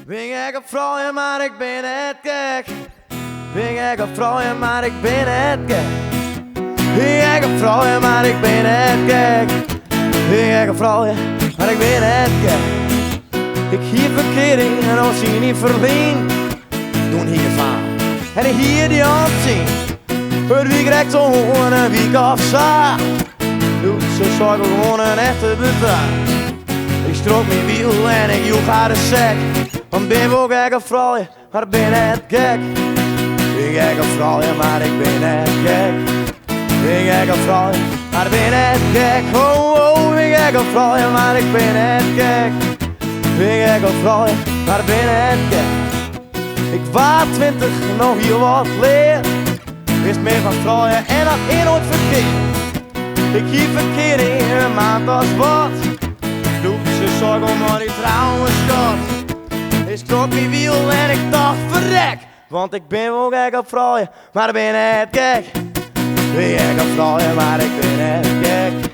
Ben gek op vrouwen, maar ik ben net gek. Ben gek op vrouwen, maar ik ben net gek. Ben gek op vrouwen, maar ik ben net gek. Ben gek op vrouwen, maar ik ben net gek. Ik hier verkering en als je niet verleen. Doen hiervan en ik hier die ontzien. Het wie krijgt zo gewoon een week of zo. Doe zo zorg ik gewoon een echte betaal. Ik strook mijn wiel en ik joeg haar de sek. Want ben wel gek op vrouwen, maar ben net gek. Ben gek op vrouwen, maar ik ben net gek. Ben gek op vrouwen, maar ben net gek. Oh, oh, ben gek op vrouwen, maar ik ben net gek. Ben gek op vrouwen, maar ben net gek. Ik was 20, nog heel wat leer. Wist meer van vrouwen en dat één nooit verkeerd. Ik hier verkeerd in een maand als wat. Doe ze zorgen om wat die trouwen schat. Ik trok mijn wiel en ik dacht verrek. Want ik ben wel gek op vrouwen, maar ik ben net gek. Ben gek op vrouwen, maar ik ben net gek.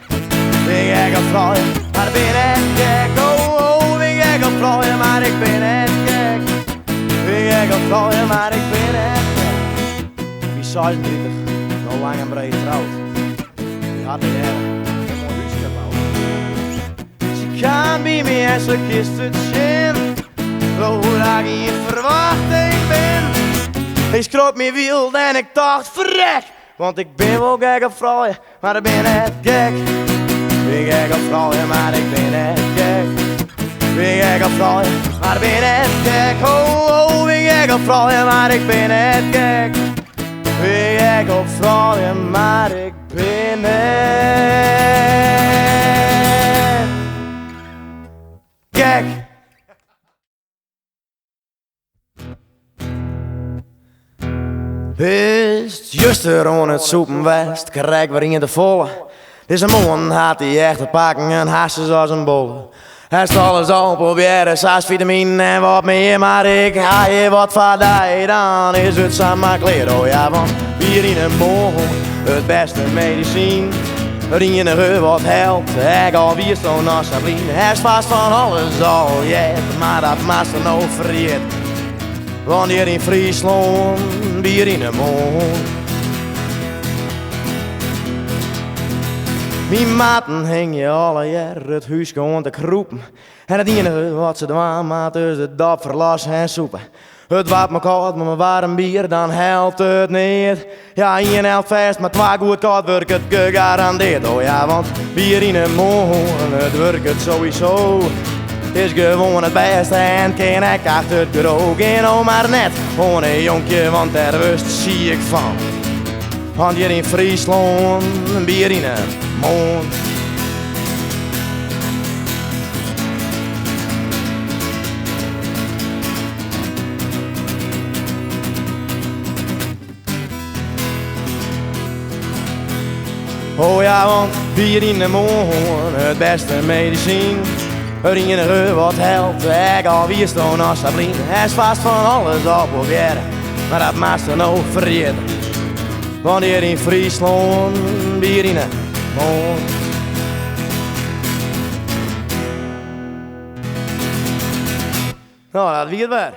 Ben gek op vrouwen, maar ik ben net gek. Oh, oh, ben gek op vrouwen, maar ik ben net gek. Ben gek op vrouwen, maar ik ben net gek. Die 36, nog lang en breed getrouwd. Die had niet erg, een mooi huisje gebouwd. Ze kan bij me en ze kist het chin. Hoe dat ik in verwachting ben. Ik schrok mijn wiel en ik dacht verrek. Want ik ben wel gek op vrouwen, maar ik ben net gek. Ben gek op vrouwen, maar ik ben net gek. Ben gek op vrouwen, maar ik ben net gek. Oh, oh, ben gek op vrouwen, maar ik ben net gek. Ben gek op vrouwen, maar ik ben net gek. Wist, juist rond het soepenwest, krijg weer in de volle. Deze man had die echt te pakken en hasses als een bolle. Hij is alles al proberen, 6 vitamine en wat meer, maar ik ga je wat van die, dan is het samen kleer. Oh ja, want hier in een boom, het beste medicijn. Rien er wat helpt, ik alweer zo'n alsjeblieft. Hij is vast van alles al, maar dat maakt er nou verriet. Want hier in Friesland, bier in de mond. Mijn maten hing je alle jaar het huis gewoon te kroepen. En het enige wat ze doen maat is de dap verlassen en soepen. Het wat me koud, maar warm bier, dan helpt het niet. Ja, één helpt vast, maar 2 goed koud werkt het gegarandeerd. Oh ja, want bier in de mond, het werkt sowieso. Is gewoon het beste en ken ik achter het bureau. En oh maar net, gewoon een jonkje, want daar rust zie ik van. Want hier in Friesland, een bier in de mond. Oh ja, want bier in de mond, het beste medicijn. Het enige wat helpt, ik alweer staan alsjeblieft. Hij is vast van alles al proberen, maar dat maakt er nou vergeten. Want hier in Friesland, bier in de mond. Nou, dat wie het weer.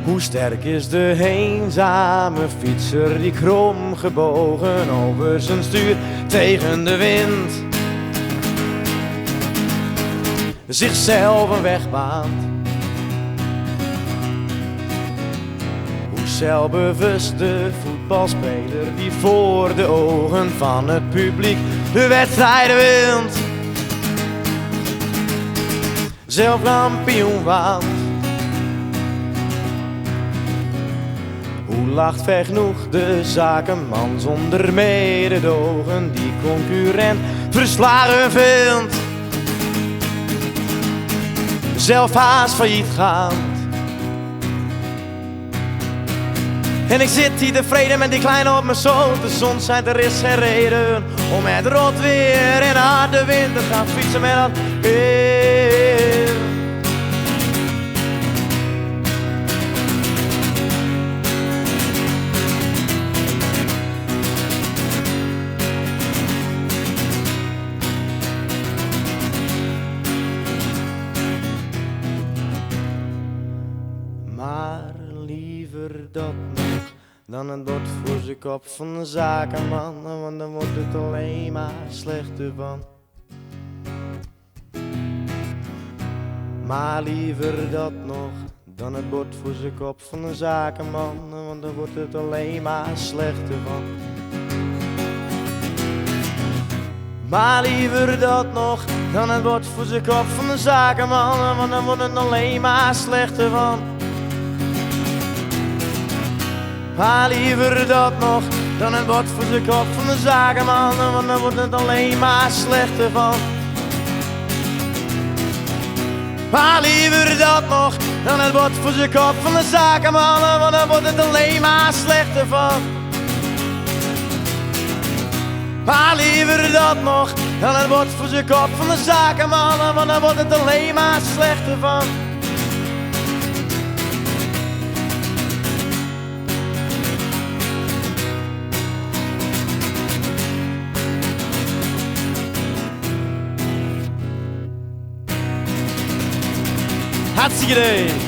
Hoe sterk is de eenzame fietser die krom gebogen over zijn stuur tegen de wind zichzelf een weg baant. Hoe zelfbewust de voetbalspeler die voor de ogen van het publiek de wedstrijden wint, zelf kampioen waant. Hoe lacht vergenoeg de zakenman zonder mededogen die concurrent verslagen vindt, zelf haast failliet gaat. En ik zit hier tevreden met die kleine op mijn zoot. De zon schijnt, er is geen reden om met rot weer en harde wind te gaan fietsen met dat dat nog dan het wordt voor zijn kop van de zakenman, want dan wordt het alleen maar slechter van. Maar liever dat nog dan het bord voor zijn kop van een zakenman, want dan wordt het alleen maar slechter van. Maar liever dat nog dan het bord voor zijn kop van een zakenman, want dan wordt het alleen maar slechter van. Maar liever dat nog dan het bord voor zijn kop van een zakenman, want dan wordt het alleen maar slechter van. Maar liever dat nog dan het bord voor zijn kop van de zakenman, want dan wordt het alleen maar slechter van. Maar liever dat nog dan het bord voor zijn kop van de zakenman, want dan wordt het alleen maar slechter van. Hartstikke idee!